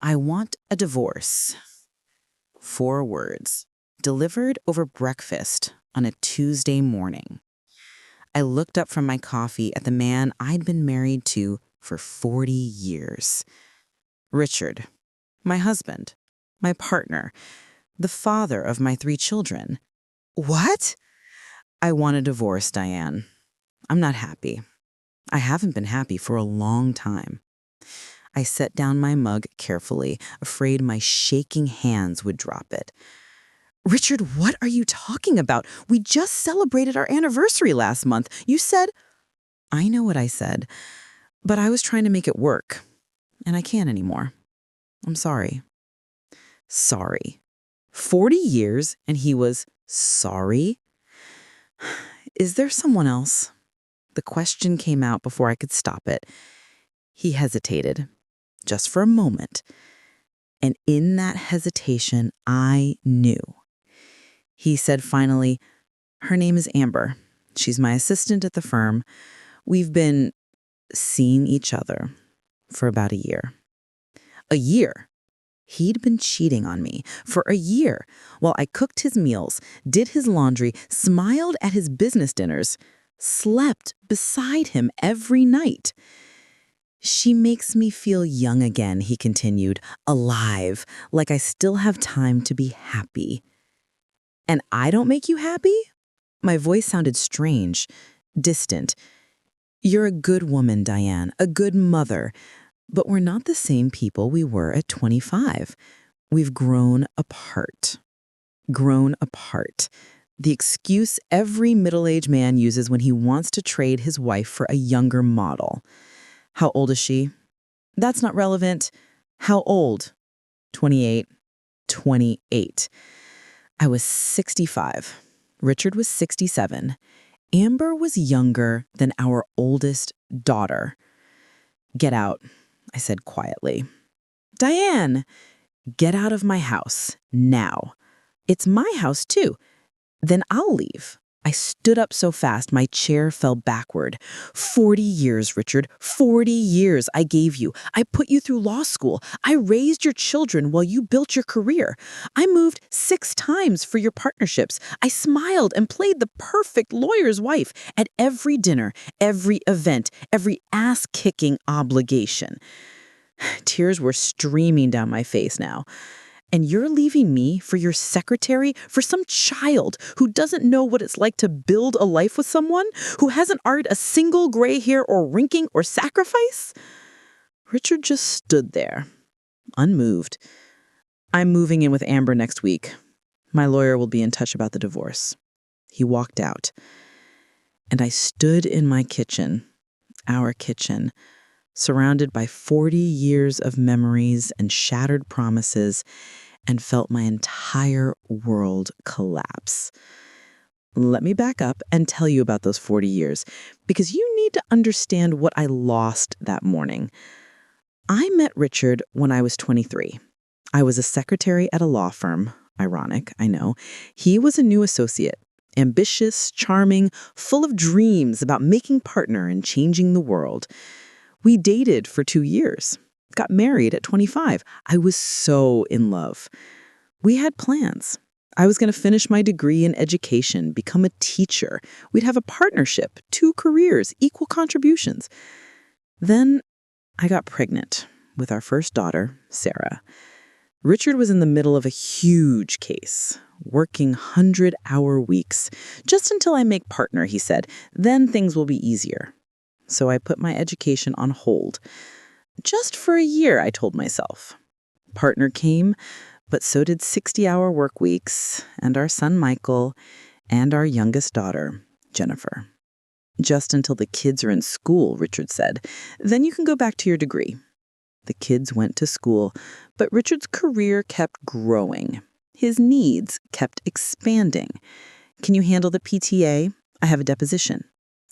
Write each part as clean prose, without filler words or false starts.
I want a divorce. 4 words, delivered over breakfast on a Tuesday morning. I looked up from my coffee at the man I'd been married to for 40 years. Richard, my husband, my partner, the father of my 3 children. What? I want a divorce, Diane. I'm not happy. I haven't been happy for a long time. I set down my mug carefully, afraid my shaking hands would drop it. Richard, what are you talking about? We just celebrated our anniversary last month. You said... I know what I said, but I was trying to make it work, and I can't anymore. I'm sorry. Sorry. 40 years, and he was sorry? Is there someone else? The question came out before I could stop it. He hesitated, just for a moment. And in that hesitation, I knew. He said finally, her name is Amber. She's my assistant at the firm. We've been seeing each other for about a year. A year? He'd been cheating on me for a year while I cooked his meals, did his laundry, smiled at his business dinners, slept beside him every night. She makes me feel young again, he continued, alive, like I still have time to be happy. And I don't make you happy? My voice sounded strange, distant. You're a good woman, Diane, a good mother. But we're not the same people we were at 25. We've grown apart. Grown apart. The excuse every middle-aged man uses when he wants to trade his wife for a younger model. How old is she? That's not relevant. How old? 28. 28. I was 65. Richard was 67. Amber was younger than our oldest daughter. Get out, I said quietly. Diane, get out of my house, now. It's my house, too. Then I'll leave. I stood up so fast my chair fell backward. 40 years, Richard. 40 years I gave you. I put you through law school. I raised your children while you built your career. I moved 6 times for your partnerships. I smiled and played the perfect lawyer's wife at every dinner, every event, every ass-kicking obligation. Tears were streaming down my face now. And you're leaving me for your secretary, for some child who doesn't know what it's like to build a life with someone, who hasn't earned a single gray hair or wrinkling or sacrifice? Richard just stood there, unmoved. I'm moving in with Amber next week. My lawyer will be in touch about the divorce. He walked out. And I stood in my kitchen, our kitchen, surrounded by 40 years of memories and shattered promises, and felt my entire world collapse. Let me back up and tell you about those 40 years, because you need to understand what I lost that morning. I met Richard when I was 23. I was a secretary at a law firm. Ironic, I know. He was a new associate, ambitious, charming, full of dreams about making partner and changing the world. We dated for 2 years, got married at 25. I was so in love. We had plans. I was going to finish my degree in education, become a teacher. We'd have a partnership, 2 careers, equal contributions. Then I got pregnant with our first daughter, Sarah. Richard was in the middle of a huge case, working 100-hour weeks. Just until I make partner, he said, then things will be easier. So I put my education on hold. Just for a year, I told myself. Partner came, but so did 60-hour work weeks, and our son Michael, and our youngest daughter, Jennifer. Just until the kids are in school, Richard said. Then you can go back to your degree. The kids went to school, but Richard's career kept growing. His needs kept expanding. Can you handle the PTA? I have a deposition.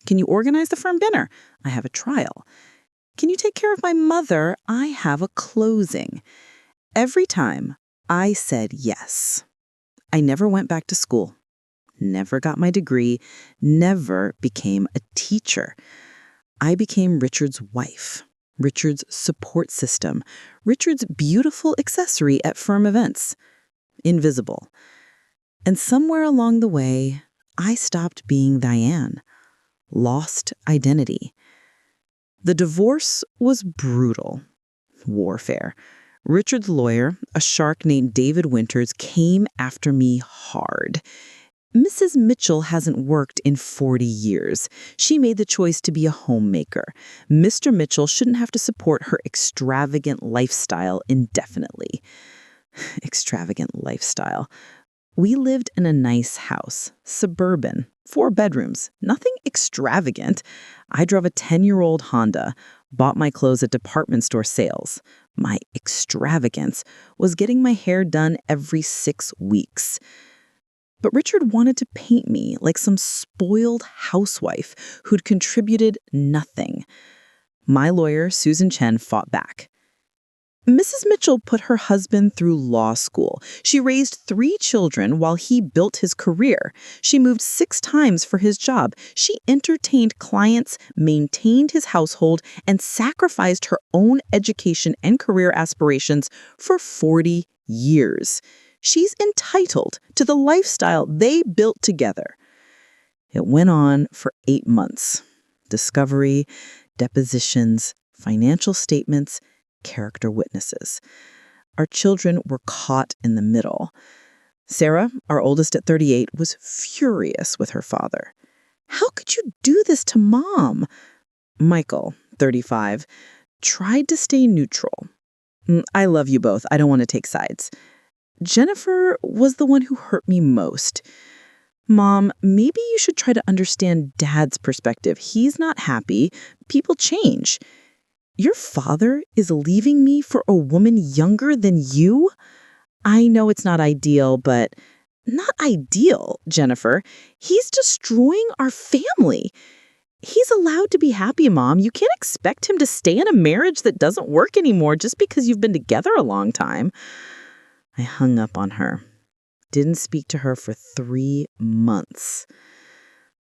Can you organize the firm dinner? I have a trial. Can you take care of my mother? I have a closing. Every time, I said yes. I never went back to school, never got my degree, never became a teacher. I became Richard's wife. Richard's support system, Richard's beautiful accessory at firm events. Invisible. And somewhere along the way, I stopped being Diane. Lost identity. The divorce was brutal. Warfare. Richard's lawyer, a shark named David Winters, came after me hard. Mrs. Mitchell hasn't worked in 40 years. She made the choice to be a homemaker. Mr. Mitchell shouldn't have to support her extravagant lifestyle indefinitely. Extravagant lifestyle. We lived in a nice house, suburban, 4 bedrooms, nothing extravagant. I drove a 10-year-old Honda, bought my clothes at department store sales. My extravagance was getting my hair done every 6 weeks. But Richard wanted to paint me like some spoiled housewife who'd contributed nothing. My lawyer, Susan Chen, fought back. Mrs. Mitchell put her husband through law school. She raised 3 children while he built his career. She moved 6 times for his job. She entertained clients, maintained his household, and sacrificed her own education and career aspirations for 40 years. She's entitled to the lifestyle they built together. It went on for 8 months. Discovery, depositions, financial statements, character witnesses. Our children were caught in the middle. Sarah, our oldest at 38, was furious with her father. "How could you do this to Mom?" Michael, 35, tried to stay neutral. "I love you both. I don't want to take sides." Jennifer was the one who hurt me most. "Mom, maybe you should try to understand Dad's perspective. He's not happy. People change. Your father is leaving me for a woman younger than you? I know it's not ideal, but..." "Not ideal, Jennifer. He's destroying our family. He's allowed to be happy, Mom. You can't expect him to stay in a marriage that doesn't work anymore just because you've been together a long time." I hung up on her. Didn't speak to her for 3 months.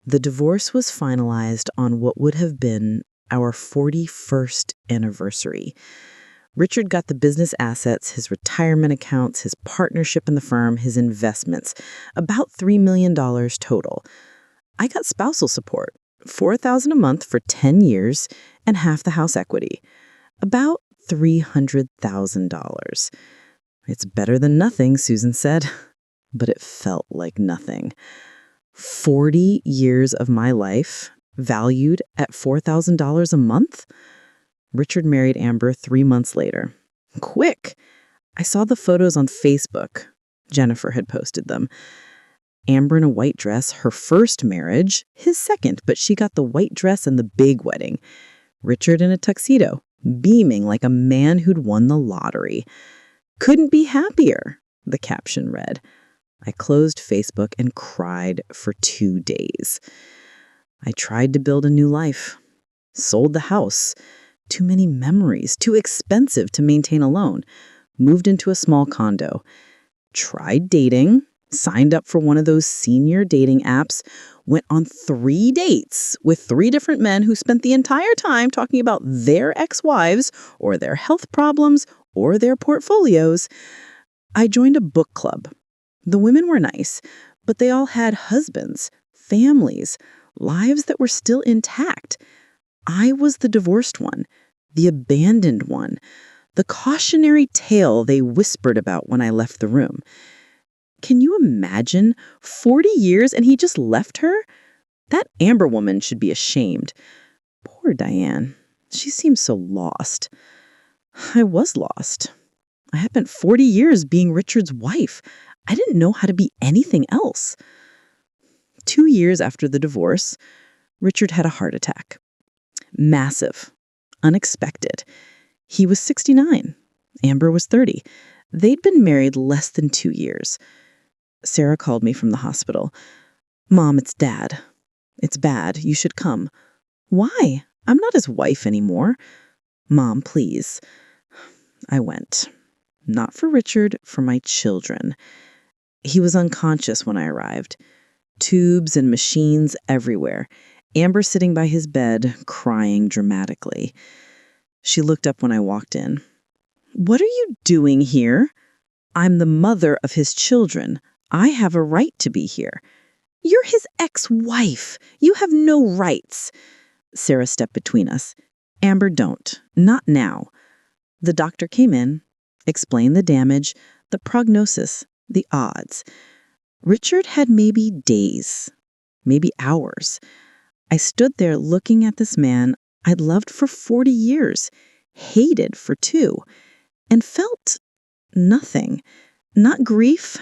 The divorce was finalized on what would have been our 41st anniversary. Richard got the business assets, his retirement accounts, his partnership in the firm, his investments, about $3 million total. I got spousal support, $4,000 a month for 10 years and half the house equity, about $300,000. "It's better than nothing," Susan said, but it felt like nothing. 40 years of my life valued at $4,000 a month? Richard married Amber 3 months later. Quick! I saw the photos on Facebook. Jennifer had posted them. Amber in a white dress, her first marriage, his second, but she got the white dress and the big wedding. Richard in a tuxedo, beaming like a man who'd won the lottery. "Couldn't be happier," the caption read. I closed Facebook and cried for 2 days. I tried to build a new life. Sold the house. Too many memories. Too expensive to maintain alone. Moved into a small condo. Tried dating. Signed up for one of those senior dating apps. Went on 3 dates with 3 different men who spent the entire time talking about their ex-wives or their health problems or their portfolios. I joined a book club. The women were nice, but they all had husbands, families, lives that were still intact. I was the divorced one, the abandoned one, the cautionary tale they whispered about when I left the room. Can you imagine? 40 years and he just left her? That Amber woman should be ashamed. Poor Diane. She seems so lost. I was lost. I had spent 40 years being Richard's wife. I didn't know how to be anything else. 2 years after the divorce, Richard had a heart attack. Massive. Unexpected. He was 69. Amber was 30. They'd been married less than 2 years. Sarah called me from the hospital. "Mom, it's Dad. It's bad. You should come." "Why? I'm not his wife anymore." "Mom, please." I went. Not for Richard, for my children. He was unconscious when I arrived. Tubes and machines everywhere. Amber sitting by his bed, crying dramatically. She looked up when I walked in. "What are you doing here?" "I'm the mother of his children. I have a right to be here." "You're his ex-wife. You have no rights." Sarah stepped between us. "Amber, don't. Not now." The doctor came in, explained the damage, the prognosis, the odds. Richard had maybe days, maybe hours. I stood there looking at this man I'd loved for 40 years, hated for 2, and felt nothing. Not grief,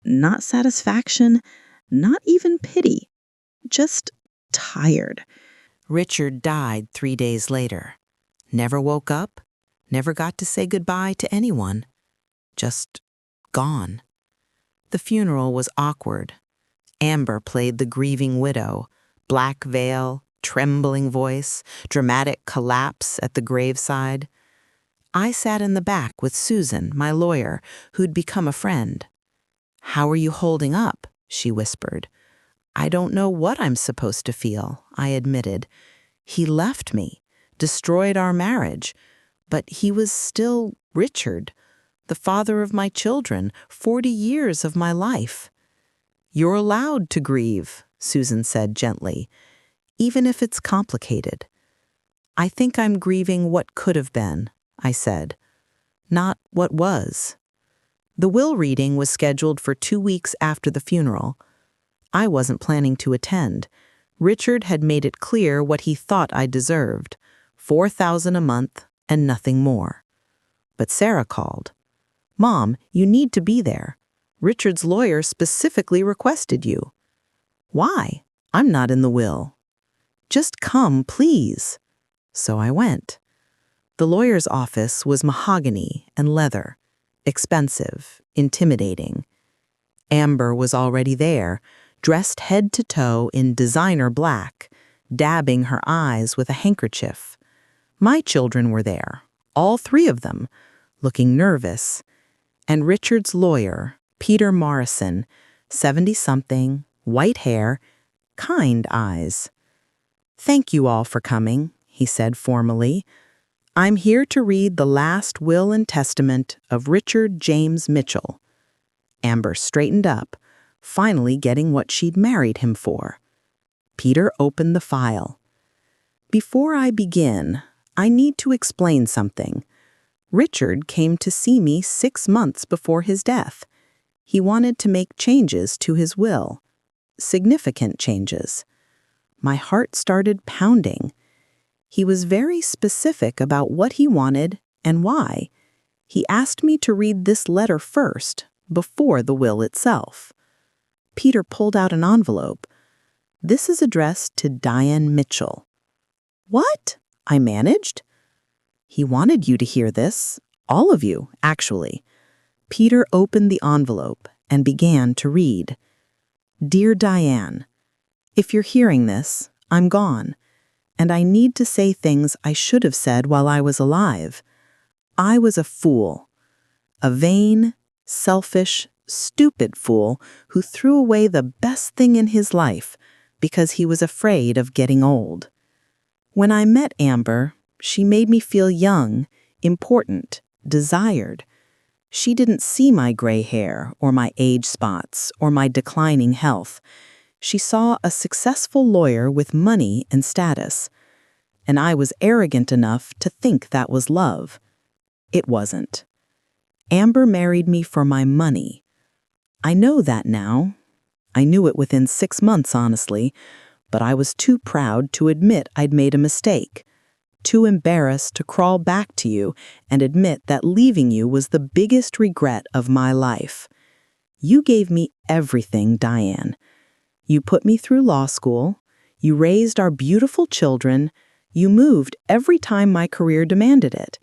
not satisfaction, not even pity. Just tired. Richard died 3 days later. Never woke up, never got to say goodbye to anyone. Just gone. The funeral was awkward. Amber played the grieving widow, black veil, trembling voice, dramatic collapse at the graveside. I sat in the back with Susan, my lawyer, who'd become a friend. "How are you holding up?" she whispered. "I don't know what I'm supposed to feel," I admitted. "He left me, destroyed our marriage, but he was still Richard, the father of my children, 40 years of my life." "You're allowed to grieve," Susan said gently, "even if it's complicated." "I think I'm grieving what could have been," I said, "not what was." The will reading was scheduled for 2 weeks after the funeral. I wasn't planning to attend. Richard had made it clear what he thought I deserved, $4,000 a month and nothing more. But Sarah called. "Mom, you need to be there. Richard's lawyer specifically requested you." "Why? I'm not in the will." "Just come, please." So I went. The lawyer's office was mahogany and leather, expensive, intimidating. Amber was already there, dressed head to toe in designer black, dabbing her eyes with a handkerchief. My children were there, all 3 of them, looking nervous. And Richard's lawyer, Peter Morrison, 70-something, white hair, kind eyes. "Thank you all for coming," he said formally. "I'm here to read the last will and testament of Richard James Mitchell." Amber straightened up, finally getting what she'd married him for. Peter opened the file. "Before I begin, I need to explain something. Richard came to see me 6 months before his death. He wanted to make changes to his will, significant changes. My heart started pounding. He was very specific about what he wanted and why. He asked me to read this letter first, before the will itself." Peter pulled out an envelope. "This is addressed to Diane Mitchell." "What?" I managed. "He wanted you to hear this. All of you, actually." Peter opened the envelope and began to read. "Dear Diane, if you're hearing this, I'm gone, and I need to say things I should have said while I was alive. I was a fool, a vain, selfish, stupid fool who threw away the best thing in his life because he was afraid of getting old. When I met Amber, she made me feel young, important, desired. She didn't see my gray hair or my age spots or my declining health. She saw a successful lawyer with money and status. And I was arrogant enough to think that was love. It wasn't. Amber married me for my money. I know that now. I knew it within 6 months, honestly, but I was too proud to admit I'd made a mistake. Too embarrassed to crawl back to you and admit that leaving you was the biggest regret of my life. You gave me everything, Diane. You put me through law school. You raised our beautiful children. You moved every time my career demanded it.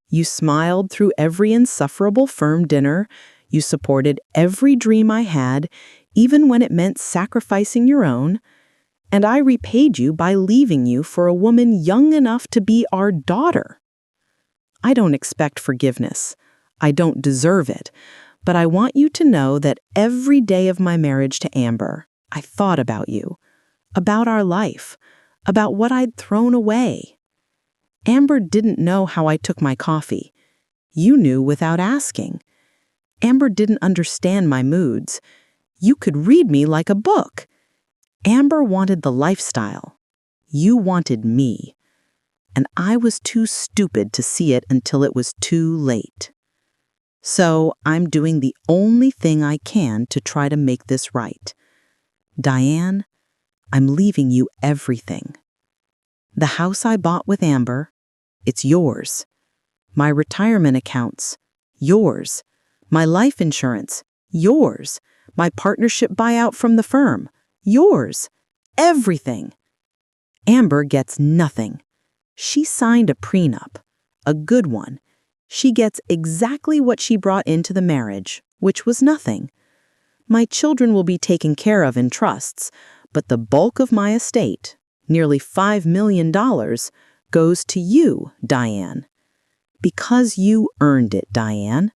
You smiled through every insufferable firm dinner. You supported every dream I had, even when it meant sacrificing your own. And I repaid you by leaving you for a woman young enough to be our daughter. I don't expect forgiveness. I don't deserve it. But I want you to know that every day of my marriage to Amber, I thought about you, about our life, about what I'd thrown away. Amber didn't know how I took my coffee. You knew without asking. Amber didn't understand my moods. You could read me like a book. Amber wanted the lifestyle. You wanted me. And I was too stupid to see it until it was too late. So I'm doing the only thing I can to try to make this right. Diane, I'm leaving you everything. The house I bought with Amber, it's yours. My retirement accounts, yours. My life insurance, yours. My partnership buyout from the firm, yours. Everything. Amber gets nothing. She signed a prenup, a good one. She gets exactly what she brought into the marriage, which was nothing. My children will be taken care of in trusts, but the bulk of my estate, nearly $5 million, goes to you, Diane. Because you earned it, Diane.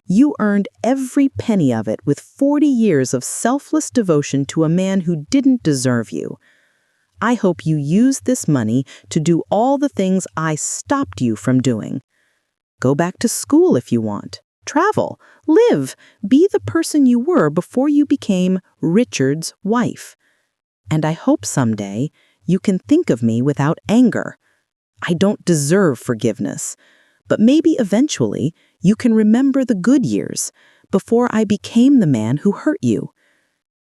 You earned every penny of it with 40 years of selfless devotion to a man who didn't deserve you. I hope you use this money to do all the things I stopped you from doing. Go back to school if you want. Travel, live, be the person you were before you became Richard's wife. And I hope someday you can think of me without anger. I don't deserve forgiveness, but maybe eventually you can remember the good years before I became the man who hurt you.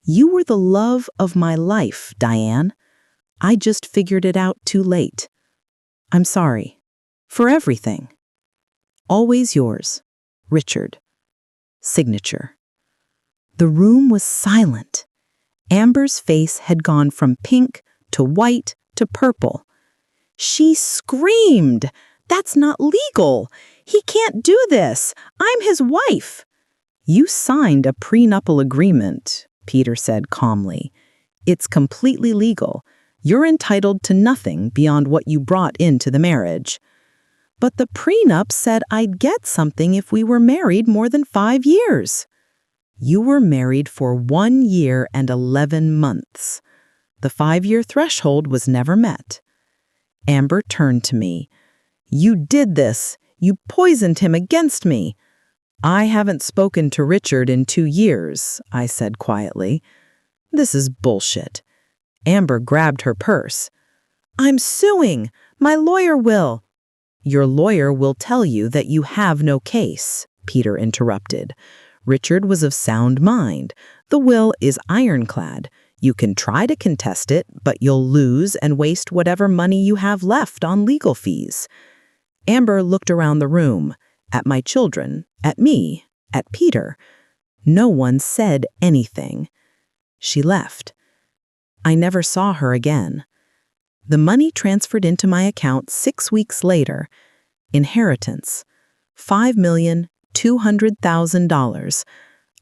You were the love of my life, Diane. I just figured it out too late. I'm sorry. For everything. Always yours, Richard. Signature. The room was silent. Amber's face had gone from pink to white to purple. She screamed, "That's not legal! He can't do this! I'm his wife!" "You signed a prenuptial agreement," Peter said calmly. "It's completely legal. You're entitled to nothing beyond what you brought into the marriage." "But the prenup said I'd get something if we were married more than 5 years." "You were married for 1 year and 11 months. The 5-year threshold was never met." Amber turned to me. "You did this. You poisoned him against me." "I haven't spoken to Richard in 2 years," I said quietly. "This is bullshit." Amber grabbed her purse. "I'm suing. My lawyer will." "Your lawyer will tell you that you have no case," Peter interrupted. "Richard was of sound mind. The will is ironclad. You can try to contest it, but you'll lose and waste whatever money you have left on legal fees." Amber looked around the room, at my children, at me, at Peter. No one said anything. She left. I never saw her again. The money transferred into my account 6 weeks later. Inheritance. $5,200,000.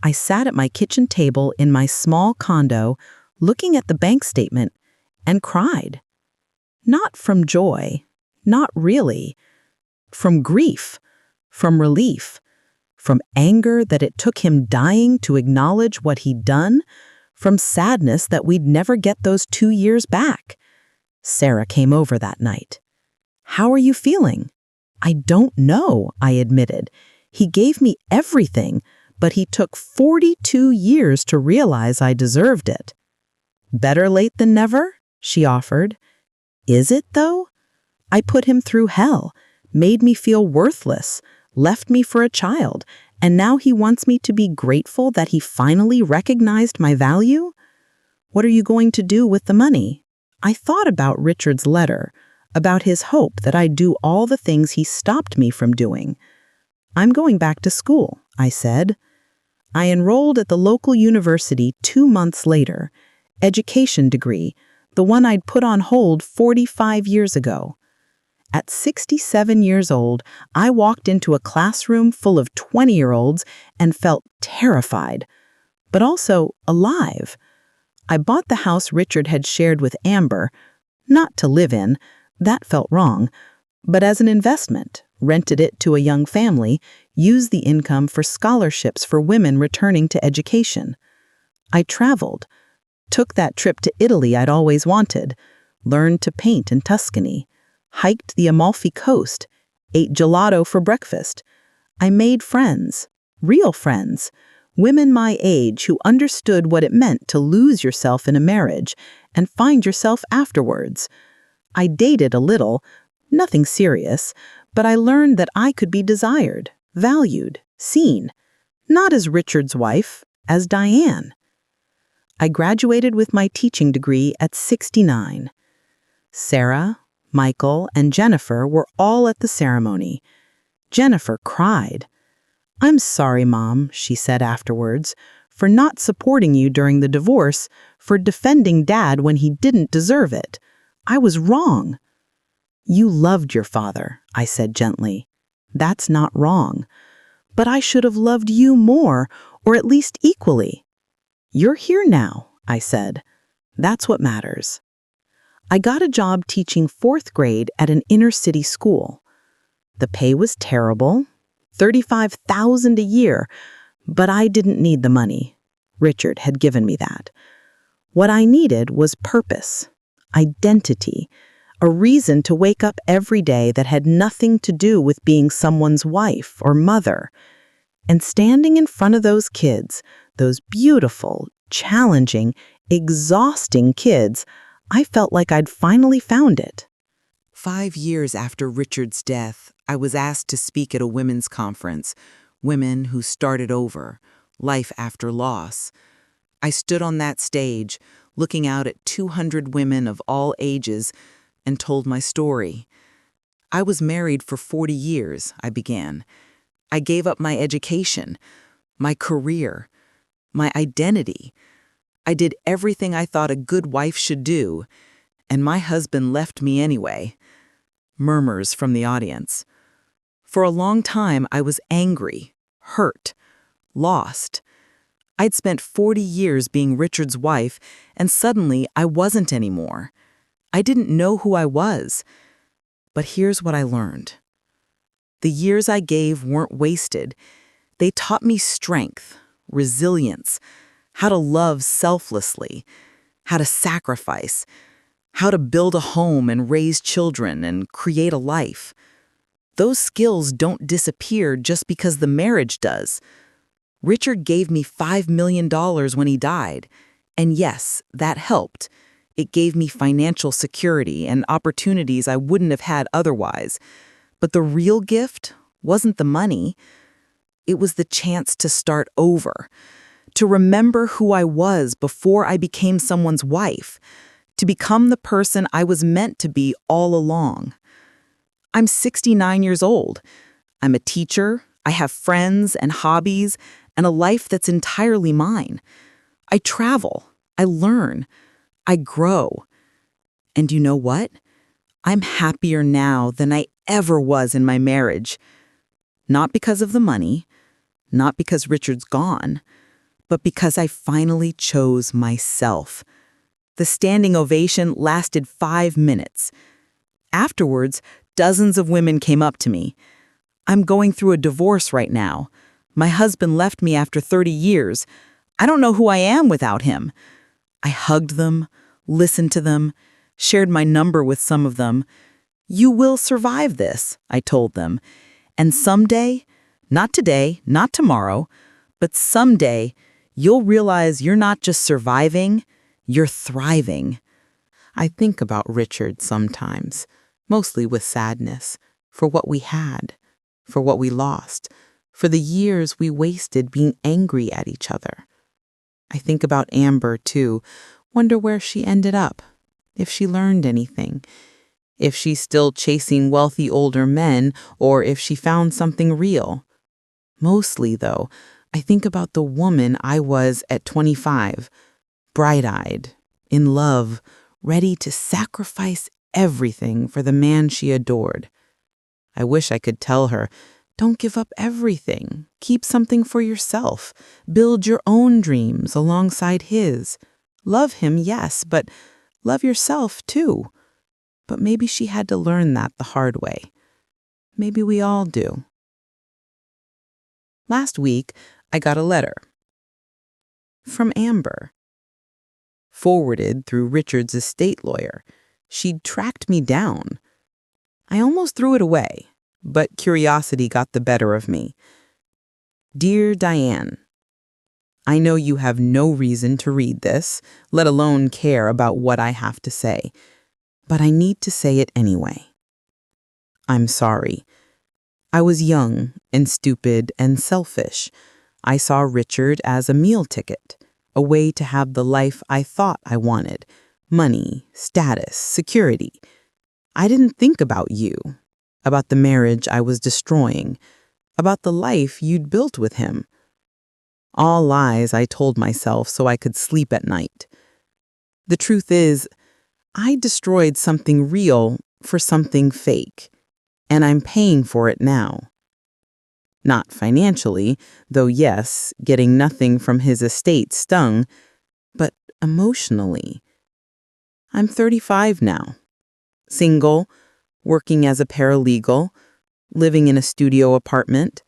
I sat at my kitchen table in my small condo, looking at the bank statement, and cried. Not from joy, not really. From grief, from relief, from anger that it took him dying to acknowledge what he'd done, from sadness that we'd never get those 2 years back. Sarah came over that night. "How are you feeling?" "I don't know," I admitted. "He gave me everything, but he took 42 years to realize I deserved it." "Better late than never," she offered. "Is it, though? I put him through hell, made me feel worthless, left me for a child, and now he wants me to be grateful that he finally recognized my value? What are you going to do with the money?" I thought about Richard's letter, about his hope that I'd do all the things he stopped me from doing. "I'm going back to school," I said. I enrolled at the local university 2 months later. Education degree, the one I'd put on hold 45 years ago. At 67 years old, I walked into a classroom full of 20-year-olds and felt terrified, but also alive. I bought the house Richard had shared with Amber, not to live in, that felt wrong, but as an investment, rented it to a young family, used the income for scholarships for women returning to education. I traveled, took that trip to Italy I'd always wanted, learned to paint in Tuscany, hiked the Amalfi Coast, ate gelato for breakfast. I made friends, real friends, women my age who understood what it meant to lose yourself in a marriage and find yourself afterwards. I dated a little, nothing serious, but I learned that I could be desired, valued, seen, not as Richard's wife, as Diane. I graduated with my teaching degree at 69. Sarah, Michael, and Jennifer were all at the ceremony. Jennifer cried. "I'm sorry, Mom," she said afterwards, "for not supporting you during the divorce, for defending Dad when he didn't deserve it. I was wrong." "You loved your father," I said gently. "That's not wrong. But I should have loved you more, or at least equally." "You're here now," I said. "That's what matters." I got a job teaching 4th grade at an inner-city school. The pay was terrible, $35,000 a year, but I didn't need the money. Richard had given me that. What I needed was purpose, identity, a reason to wake up every day that had nothing to do with being someone's wife or mother. And standing in front of those kids, those beautiful, challenging, exhausting kids, I felt like I'd finally found it. 5 years after Richard's death, I was asked to speak at a women's conference, Women Who Started Over, Life After Loss. I stood on that stage, looking out at 200 women of all ages, and told my story. I was married for 40 years, I began. I gave up my education, my career, my identity. I did everything I thought a good wife should do, and my husband left me anyway. Murmurs from the audience. For a long time, I was angry, hurt, lost. I'd spent 40 years being Richard's wife, and suddenly I wasn't anymore. I didn't know who I was. But here's what I learned. The years I gave weren't wasted. They taught me strength, resilience, how to love selflessly, how to sacrifice, how to build a home and raise children and create a life. Those skills don't disappear just because the marriage does. Richard gave me $5 million when he died. And yes, that helped. It gave me financial security and opportunities I wouldn't have had otherwise. But the real gift wasn't the money. It was the chance to start over, to remember who I was before I became someone's wife, to become the person I was meant to be all along. I'm 69 years old. I'm a teacher, I have friends and hobbies, and a life that's entirely mine. I travel, I learn, I grow. And you know what? I'm happier now than I ever was in my marriage. Not because of the money, not because Richard's gone, but because I finally chose myself. The standing ovation lasted 5 minutes. Afterwards, dozens of women came up to me. "I'm going through a divorce right now. My husband left me after 30 years. I don't know who I am without him." I hugged them, listened to them, shared my number with some of them. "You will survive this," I told them. "And someday, not today, not tomorrow, but someday, you'll realize you're not just surviving, you're thriving." I think about Richard sometimes, mostly with sadness, for what we had, for what we lost, for the years we wasted being angry at each other. I think about Amber, too, wonder where she ended up, if she learned anything, if she's still chasing wealthy older men, or if she found something real. Mostly, though, I think about the woman I was at 25, bright-eyed, in love, ready to sacrifice everything for the man she adored. I wish I could tell her, don't give up everything. Keep something for yourself. Build your own dreams alongside his. Love him, yes, but love yourself, too. But maybe she had to learn that the hard way. Maybe we all do. Last week, I got a letter from Amber, forwarded through Richard's estate lawyer. She'd tracked me down. I almost threw it away, but curiosity got the better of me. Dear Diane, I know you have no reason to read this, let alone care about what I have to say, but I need to say it anyway. I'm sorry. I was young and stupid and selfish. I saw Richard as a meal ticket, a way to have the life I thought I wanted: money, status, security. I didn't think about you, about the marriage I was destroying, about the life you'd built with him. All lies I told myself so I could sleep at night. The truth is, I destroyed something real for something fake, and I'm paying for it now. Not financially, though yes, getting nothing from his estate stung, but emotionally. I'm 35 now, single, working as a paralegal, living in a studio apartment,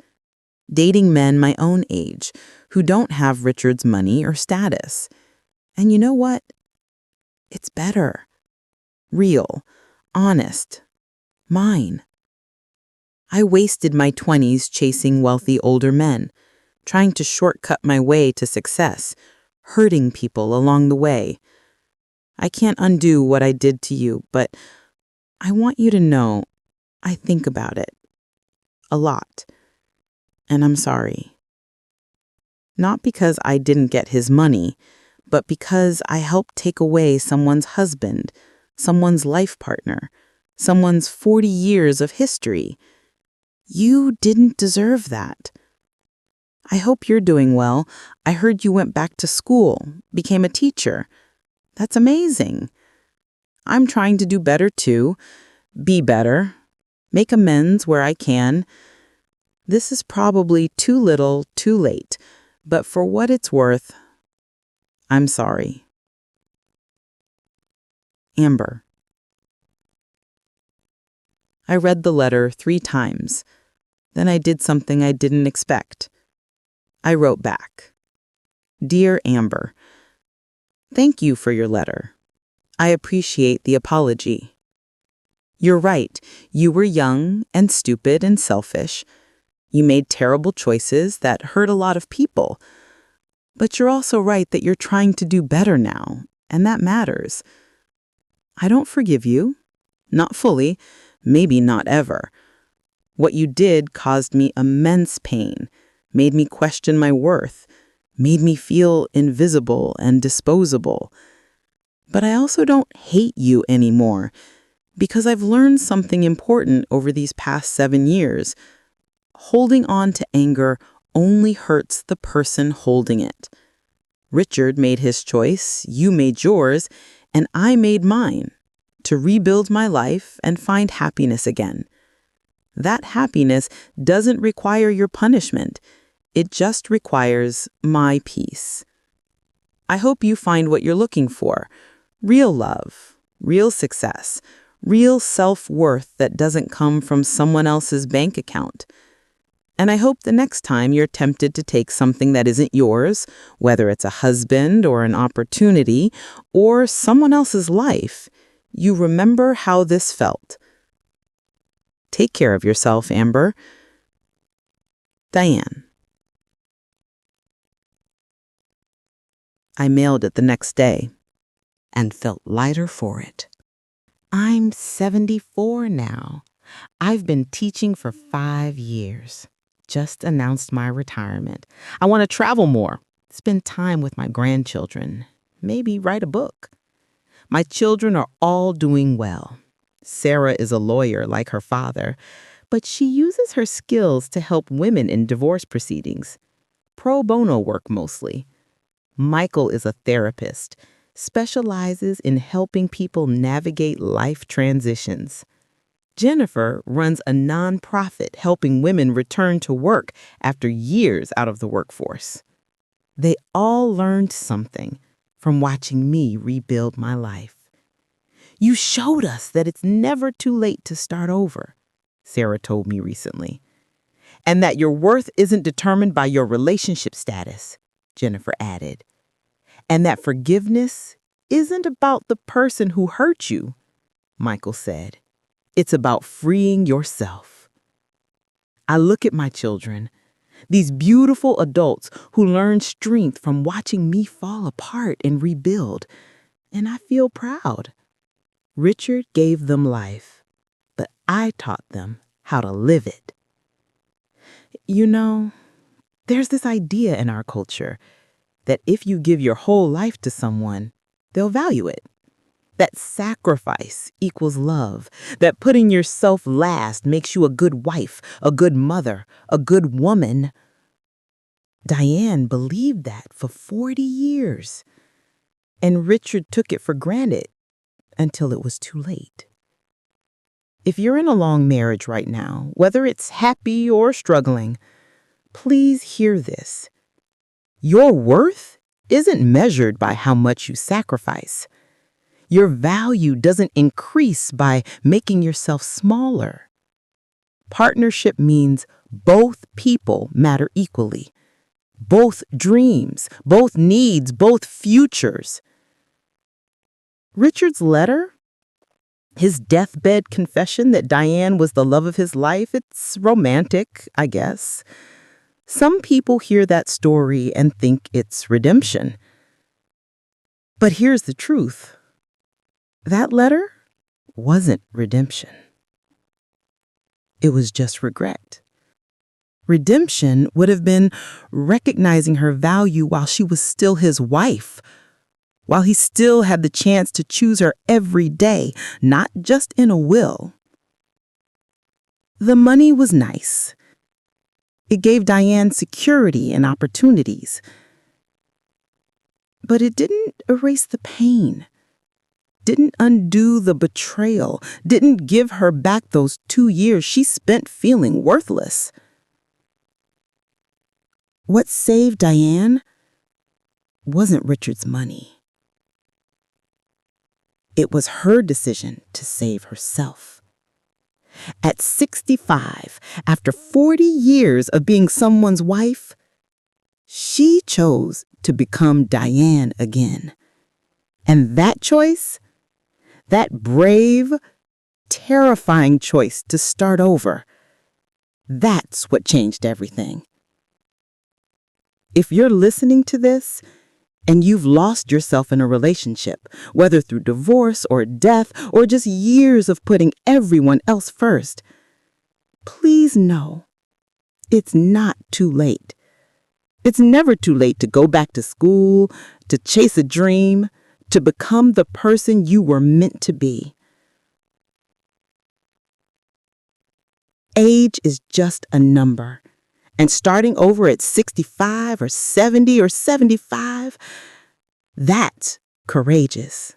dating men my own age who don't have Richard's money or status. And you know what? It's better. Real, honest, mine. I wasted my 20s chasing wealthy older men, trying to shortcut my way to success, hurting people along the way. I can't undo what I did to you, but I want you to know I think about it a lot, and I'm sorry. Not because I didn't get his money, but because I helped take away someone's husband, someone's life partner, someone's 40 years of history. You didn't deserve that. I hope you're doing well. I heard you went back to school, became a teacher. That's amazing. I'm trying to do better too, be better, make amends where I can. This is probably too little, too late, but for what it's worth, I'm sorry. Amber. I read the letter 3 times. Then I did something I didn't expect. I wrote back. Dear Amber, thank you for your letter. I appreciate the apology. You're right. You were young and stupid and selfish. You made terrible choices that hurt a lot of people. But you're also right that you're trying to do better now, and that matters. I don't forgive you. Not fully, maybe not ever. What you did caused me immense pain, made me question my worth, made me feel invisible and disposable. But I also don't hate you anymore, because I've learned something important over these past 7 years. Holding on to anger only hurts the person holding it. Richard made his choice, you made yours, and I made mine, to rebuild my life and find happiness again. That happiness doesn't require your punishment. It just requires my peace. I hope you find what you're looking for: real love, real success, real self-worth that doesn't come from someone else's bank account. And I hope the next time you're tempted to take something that isn't yours, whether it's a husband or an opportunity or someone else's life, you remember how this felt. Take care of yourself, Amber. Diane. I mailed it the next day and felt lighter for it. I'm 74 now. I've been teaching for 5 years. Just announced my retirement. I want to travel more, spend time with my grandchildren, maybe write a book. My children are all doing well. Sarah is a lawyer like her father, but she uses her skills to help women in divorce proceedings. Pro bono work mostly. Michael is a therapist, specializes in helping people navigate life transitions. Jennifer runs a nonprofit helping women return to work after years out of the workforce. They all learned something from watching me rebuild my life. You showed us that it's never too late to start over, Sarah told me recently. And that your worth isn't determined by your relationship status, Jennifer added. And that forgiveness isn't about the person who hurt you, Michael said. It's about freeing yourself. I look at my children, these beautiful adults who learn strength from watching me fall apart and rebuild, and I feel proud. Richard gave them life, but I taught them how to live it. You know, there's this idea in our culture that if you give your whole life to someone, they'll value it. That sacrifice equals love, that putting yourself last makes you a good wife, a good mother, a good woman. Diane believed that for 40 years, and Richard took it for granted until it was too late. If you're in a long marriage right now, whether it's happy or struggling, please hear this. Your worth isn't measured by how much you sacrifice. Your value doesn't increase by making yourself smaller. Partnership means both people matter equally. Both dreams, both needs, both futures. Richard's letter, his deathbed confession that Diane was the love of his life, it's romantic, I guess. Some people hear that story and think it's redemption. But here's the truth. That letter wasn't redemption. It was just regret. Redemption would have been recognizing her value while she was still his wife, while he still had the chance to choose her every day, not just in a will. The money was nice. It gave Diane security and opportunities. But it didn't erase the pain, didn't undo the betrayal, didn't give her back those 2 years she spent feeling worthless. What saved Diane wasn't Richard's money. It was her decision to save herself. At 65, after 40 years of being someone's wife, she chose to become Diane again. And that choice, that brave, terrifying choice to start over, that's what changed everything. If you're listening to this and you've lost yourself in a relationship, whether through divorce or death or just years of putting everyone else first, please know it's not too late. It's never too late to go back to school, to chase a dream, to become the person you were meant to be. Age is just a number. And starting over at 65 or 70 or 75, that's courageous.